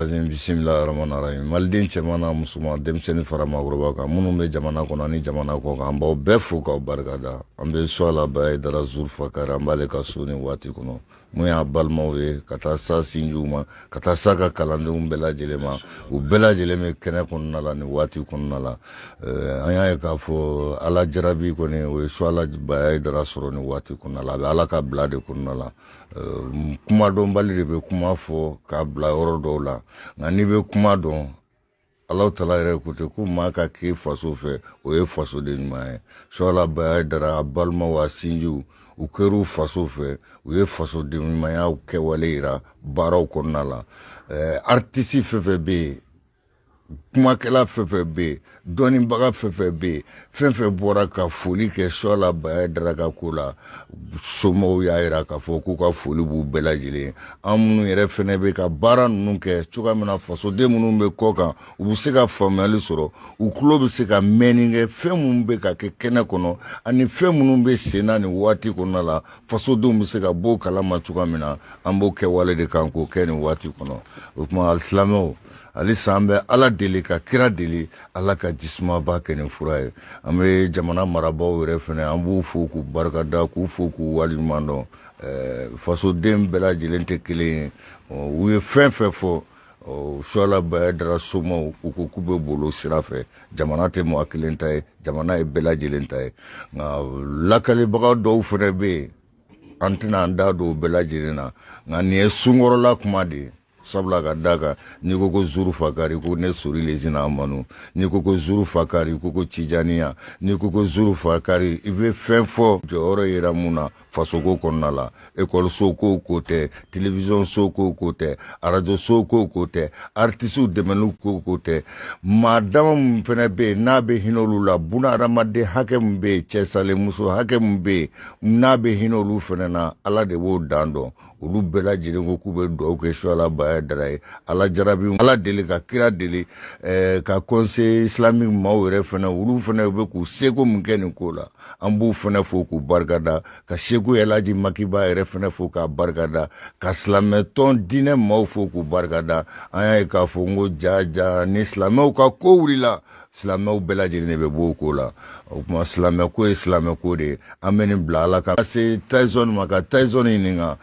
Bismillah ar-Rahman ar-Rahim. Malden cɛmana musoman denmisɛnnin fara maakɔrɔba kan minnu bɛ jamana kɔnɔ ani jamana kɔ kan an b'aw bɛɛ fo k'aw barikada. An bɛ so a la bɛɛ dara Zulfa Kari an b'ale ka so ni waati kɔnɔ. Mun y'a balimaw ye ka taa sa sinjiw ma ka taa sa ka kalandenw bɛɛ lajɛlen ma u bɛɛ lajɛlen bɛ kɛnɛ kɔnɔna la ni waati kɔnɔna la. An y'a ye k'a fɔ Ala jarabi kɔni o ye so a la bɛɛ dara sɔrɔ ni waati kɔnɔna la a bɛ Ala ka bila de kɔnɔna la. Kuma dɔnbali de bɛ kuma fɔ k'a bila yɔrɔ dɔw la nka n'i bɛ kuma dɔn Alahu Taala yɛrɛ ko ten ko maa ka kɛ faso fɛ o ye fasoden ɲuman ye. Suala bɛɛ dara a balimaw a sinjiw u kɛr'u faso fɛ u ye fasoden ɲumanya kɛwale yira baaraw kɔnɔna la. Artiste fɛn fɛn bɛ yen kumakɛla fɛn fɛn bɛ yen dɔnnibaga fɛn fɛn bɛ yen fɛn fɛn bɔra ka foli kɛ Suala bɛɛ dara ka ko la somɔgɔw y'a jira k'a fɔ k'u ka foli b'u bɛɛ lajɛlen ye. An minnu yɛrɛ fɛnɛ bɛ ka baara ninnu kɛ cogoya min na fasoden minnu bɛ kɔ kan u bɛ se ka faamuyali sɔrɔ u tulo bɛ se ka mɛnni kɛ fɛn minnu bɛ ka kɛ kɛnɛ kɔnɔ ani fɛn minnu bɛ sen na nin waati kɔnɔna la fasodenw bɛ se ka bɔ o kalama cogoya min na an b'o kɛwale de kan k'o kɛ nin waati kɔnɔ. O tuma alisilamɛw halisa an bɛ Ala deli ka kira deli Ala ka jisumaba kɛ nin fura ye. An bɛ jamana marabaaw yɛrɛ fɛnɛ an b'u fo k'u barikada k'u fo k'u waleɲuman dɔn. Fasoden bɛɛ lajɛlen tɛ kelen ye u ye fɛn fɛn fɔ Suala bɛɛ dara somɔgɔw u ko k'u bɛ boli o sira fɛ jamana tɛ mɔgɔ kelen ta ye jamana ye bɛɛ lajɛlen ta ye nka lakalibaga dɔw fɛnɛ bɛ yen an tɛna an da don o bɛɛ lajɛlen na nka nin ye sunkɔrɔla kuma de ye. Sabula ka da kan n'i ko ko Zulfa Kari ko ne sori lezina amanu n'i ko ko Zulfa Kari ko ko Tijaniya n'i ko ko Zulfa Kari i bɛ fɛn fɔ jɔyɔrɔ yera mun na fasoko kɔnɔna la ekɔliso ko ko tɛ télévision so ko ko tɛ radio so ko ko tɛ artistes dɛmɛli ko ko tɛ maa dama min fɛnɛ bɛ yen n'a bɛ hinɛ olu la bunahadamaden hakɛ min bɛ yen cɛsalimuso hakɛ min bɛ yen n'a bɛ hinɛ olu fɛnɛ na Ala de b'o dan dɔn. Olu bɛɛ lajɛlen ko k'u bɛ dugawu kɛ Suala bɛɛ dara ye Ala jarabi Ala deli ka kira deli ka conseil islamique maaw yɛrɛ fɛnɛ olu fɛnɛ bɛ k'u seko min kɛ nin ko la an b'u fɛnɛ fo k'u barikada ka Seku Elhaji Makiba yɛrɛ fɛnɛ fo k'a barikada ka silamɛ tɔn diinɛ maaw fo k'u barikada an y'a ye k'a fɔ n ko jaja ni silamɛw ka ko wulila silamɛw bɛɛ lajɛlen de bɛ bɔ o ko la o tuma silamɛ ko ye silamɛ ko de ye an bɛ nin bila Ala ka se Tyson ma ka Tyson ɲininka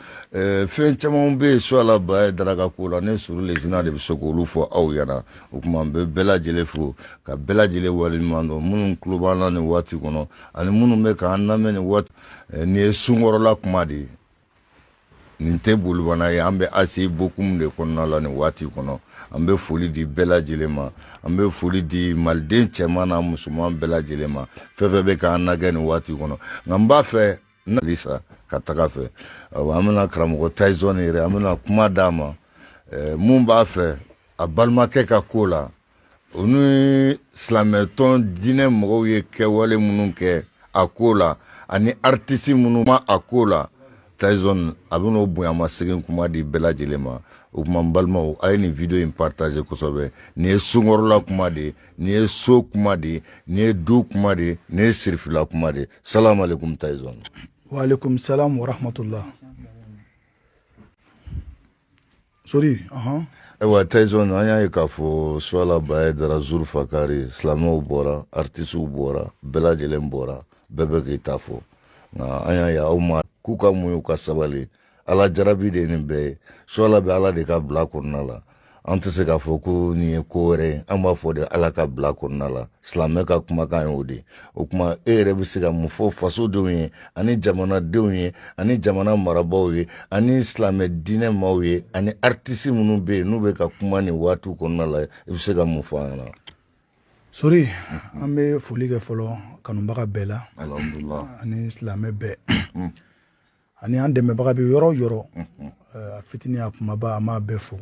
fɛn caman bɛ yen Suala bɛɛ dara ka ko la ne suru lezina de bɛ se k'olu fɔ aw ɲɛna o tuma n bɛ bɛɛ lajɛlen fo ka bɛɛ lajɛlen waleɲuman dɔn minnu tulo b'an na nin waati kɔnɔ ani minnu bɛ k'an lamɛn nin waati nin ye sunkɔrɔla kuma de ye nin tɛ bolibana ye an bɛ ACI bokum de kɔnɔna la nin waati kɔnɔ an bɛ foli di bɛɛ lajɛlen ma an bɛ foli di maliden cɛman n'a musoman bɛɛ lajɛlen ma fɛn fɛn bɛ k'an lagɛ nin waati kɔnɔ nka n b'a fɛ halisa ka taga fɛ an bɛna karamɔgɔ Tyson yɛrɛ an bɛna kuma d'a ma mun b'a fɛ a balimakɛ ka ko la o ni silamɛtɔn diinɛ mɔgɔw ye kɛwale minnu kɛ a ko la ani artiste minnu ma a ko la Tyson a bɛ n'o bonyamasegin kuma di bɛɛ lajɛlen ma o tuma n balimaw a ye nin video in partager kosɛbɛ nin ye sunkɔrɔla kuma de ye nin ye so kuma de ye nin ye du kuma de ye nin ye sirifila kuma de ye salamu aleykum Tyson. wa aleykum salam wa rahmatullah. Sori ayiwa Tyson an y'a ye k'a fɔ Suala bɛɛ dara Zulfa Kari silamɛw bɔra artistes bɔra bɛɛ lajɛlen bɔra bɛɛ bɛ k'i ta fɔ nka an y'a ye aw ma k'u ka muɲu ka sabali Ala jarabi de ye nin bɛɛ ye Suala bɛ Ala de ka bila kɔnɔna la an tɛ se k'a fɔ ko nin ye ko wɛrɛ ye an b'a fɔ de Ala ka bila kɔnɔna la silamɛ ka kumakan ye o de o tuma e yɛrɛ bɛ se ka mun fɔ fasodenw ye ani jamanadenw ye ani jamana marabaaw ye ani silamɛ diinɛ maaw ye ani artiste minnu bɛ yen n'u bɛ ka kuma nin waatiw kɔnɔna la i bɛ se ka mun fɔ an ɲɛna. Sori an bɛ foli kɛ fɔlɔ kanubaga bɛɛ la alhamdulilah ani silamɛ bɛɛ ani an dɛmɛbaga bɛ yɔrɔ o yɔrɔ a fitinin a kumaba an b'a bɛɛ fo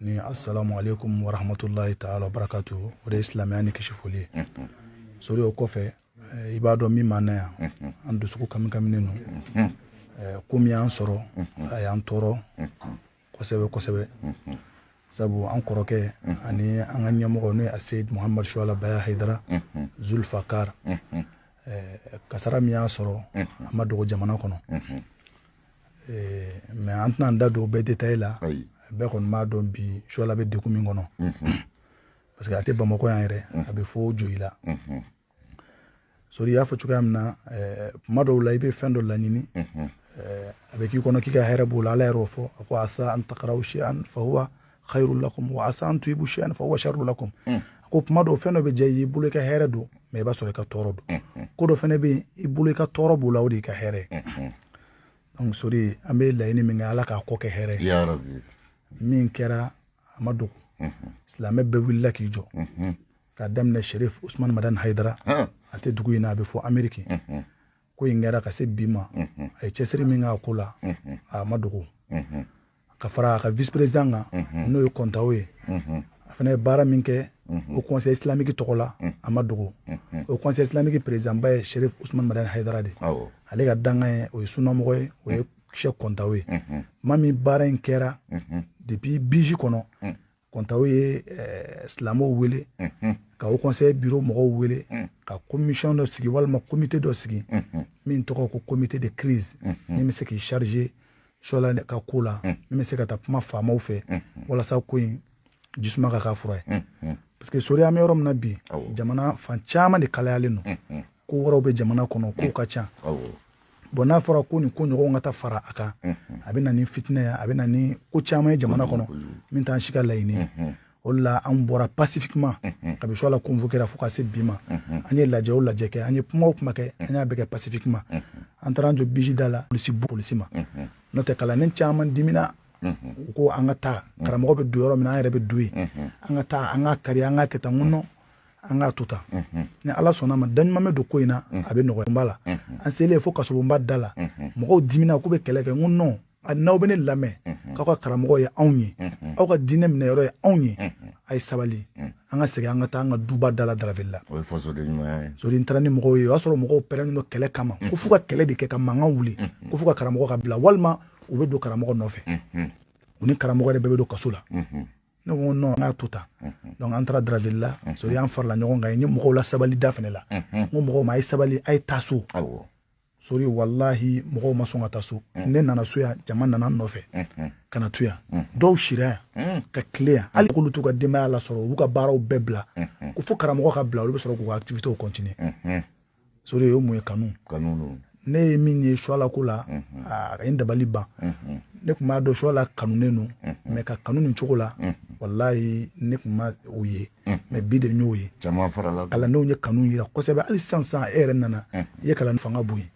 ni assalamu alaikum wa rahmatullahi ta'ala wa barakatuhu o de ye silamɛya ni kisi foli ye Sori o kɔfɛ i b'a dɔn min m'an na yan an dusuku kamikaminen don ko min y'an sɔrɔ a y'an tɔɔrɔ kosɛbɛ kosɛbɛ sabu an kɔrɔkɛ ani an ka ɲɛmɔgɔ n'o ye Seyid Muhammad Suala Baya Haidara Zulfa Kari kasara min y'a sɔrɔ a ma dogo jamana kɔnɔ mais an tɛna an da don o bɛɛ détail la bɛɛ kɔni b'a dɔn bi suwala bɛ degun min kɔnɔ parce que a tɛ Bamakɔ yan yɛrɛ a bɛ fɔ Joyi la sori i y'a fɔ cogoya min na kuma dɔw la i bɛ fɛn dɔ laɲini a bɛ k'i kɔnɔ k'i ka hɛrɛ b'o la Ala yɛrɛ y'o fɔ a ko asa an takrahu shay'an fa huwa khayrun lakum wa asa an tuhibbu shay'an fa huwa sharrun lakum a ko kuma dɔw fɛn dɔ bɛ diya i ye i bolo i ka hɛrɛ don mais i b'a sɔrɔ i ka tɔɔrɔ don ko dɔ fɛnɛ bɛ yen i bolo i ka tɔɔrɔ b'o la o de y'i ka hɛrɛ donc sori an bɛ laɲini min kɛ Ala k'a kɔ kɛ hɛrɛ ye min kɛra a ma dogo silamɛ bɛɛ wulila k'i jɔ k'a daminɛ Sherif Usman Madani Hayidara a tɛ dugu in na a bɛ fɔ Amérique ko in kɛra ka se bi ma a ye cɛsiri min k'a ko la a ma dogo ka fara a ka vice président kan n'o ye Kontaw ye a fana ye baara min kɛ o conseil islamique tɔgɔ la a ma dogo o conseil islamique président ba ye Sherif Usman Madani Hayidara de ale ka dangan ye o ye sunnamɔgɔ ye o ye Cheikh Kontaw ye maa min baara in kɛra depuis biji kɔnɔ Kontaw ye silamɛw wele ka o conseil bureau mɔgɔw wele ka commission dɔ sigi walima comité dɔ sigi min tɔgɔ ko comité de crise min bɛ se k'i charger suwala ka ko la min bɛ se ka taa kuma faamaw fɛ walasa ko in jisuma ka k'a fura ye parce que sori an bɛ yɔrɔ min na bi jamana fan caman de kalayalen don ko wɛrɛw bɛ jamana kɔnɔ kow ka ca bon n'a fɔra ko nin ko ɲɔgɔnw ka taa fara a kan a bɛ na ni fitinɛ ye a bɛ na ni ko caman ye jamana kɔnɔ min t'an si ka laɲini ye o de la an bɔra pacifiquement kabi suwala convoquera fo ka se bi ma an ye lajɛ o lajɛ kɛ an ye kuma o kuma kɛ an y'a bɛɛ kɛ pacifiquement an taara an jɔ biji da la polisi ma n'o tɛ kalanden caman dimina u ko an ka taa karamɔgɔ bɛ don yɔrɔ min na an yɛrɛ bɛ don yen an ka taa an ka kari an ka kɛ tan n ko non an k'a to tan ni Ala sɔnna ma daɲuman bɛ don ko in na a bɛ nɔgɔya n b'a la an selen fo kasobonba da la mɔgɔw dimina k'u bɛ kɛlɛ kɛ n ko non n'aw bɛ ne lamɛn k'aw ka karamɔgɔ ye anw ye aw ka diinɛ minɛ yɔrɔ ye anw ye a ye sabali an ka segin an ka taa an ka duba da la Daraville la o ye fasoden ɲumanya ye sori n taara ni mɔgɔw ye o y'a sɔrɔ mɔgɔw pɛrɛnnen don kɛlɛ kama ko f'u ka kɛlɛ de kɛ ka mankan wuli ko f'u ka karamɔgɔ ka bila walima u bɛ don karamɔgɔ nɔfɛ u ni karamɔgɔ yɛrɛ bɛɛ bɛ don kaso la ne ko non an k'a to tan donc an taara Daraville la sori an farala ɲɔgɔn kan n ye mɔgɔw la sabali da fɛnɛ la n ko mɔgɔw ma a ye sabali a ye taa so sori wallahi mɔgɔw ma sɔn ka taa so ne nana so yan jama nana n nɔfɛ ka na to yan dɔw sira yan ka tile yan hali k'olu t'u ka denbaya lasɔrɔ u b'u ka baaraw bɛɛ bila ko fo karamɔgɔ ka bila olu bɛ sɔrɔ k'u ka activités continuer sori o ye mun ye kanu ne ye min ye suwala ko la a ye n dabali ban ne tun b'a dɔn suwala kanunen don mais ka kanu nin cogo la wallahi ne tun ma o ye mais bi de n y'o ye kalandenw ye kanu yira kosɛbɛ hali sisan e yɛrɛ nana i ye kalan fanga bonya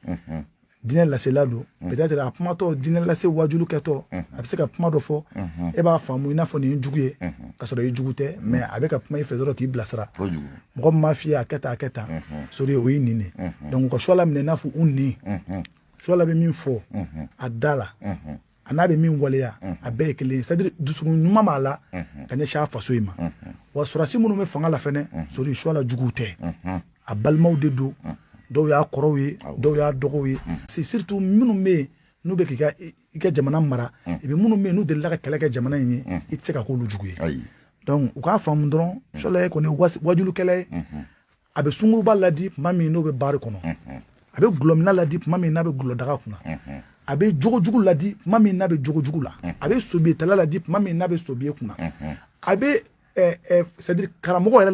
diinɛ lasela don peut-être a kumatɔ diinɛ lase wajulu kɛtɔ a bɛ se ka kuma dɔ fɔ e b'a faamu i n'a fɔ nin ye jugu ye ka sɔrɔ i jugu tɛ mais a bɛ ka kuma i fɛ dɔrɔn k'i bilasira mɔgɔ min m'a f'i ye a kɛ tan sori o y'i nin de donc u ka suwala minɛ i n'a fɔ u nin suwala bɛ min fɔ a da la a n'a bɛ min waleya a bɛɛ ye kelen c'est à dire dusukun ɲuman b'a la ka ɲɛsin a faso in ma wa surasi minnu bɛ fanga la fɛnɛ sori suwala juguw tɛ a balimaw de don dɔw y'a kɔrɔw ye dɔw y'a dɔgɔw ye c'est surtout minnu bɛ yen n'u bɛ k'i ka jamana mara et puis minnu bɛ yen n'u delila ka kɛlɛ kɛ jamana in ye i tɛ se ka k'olu jugu ye donc u k'a faamu dɔrɔn suwala ye kɔni wajulukɛla ye a bɛ sunguruba ladi tuma min n'o bɛ baari kɔnɔ a bɛ gulɔmina ladi tuma min n'a bɛ gulɔ daga kunna a bɛ jogojugu ladi tuma min n'a bɛ jogojugu la a bɛ sobiyetala ladi tuma min n'a bɛ sobiye kunna a bɛ c'est à dire karamɔgɔ yɛrɛ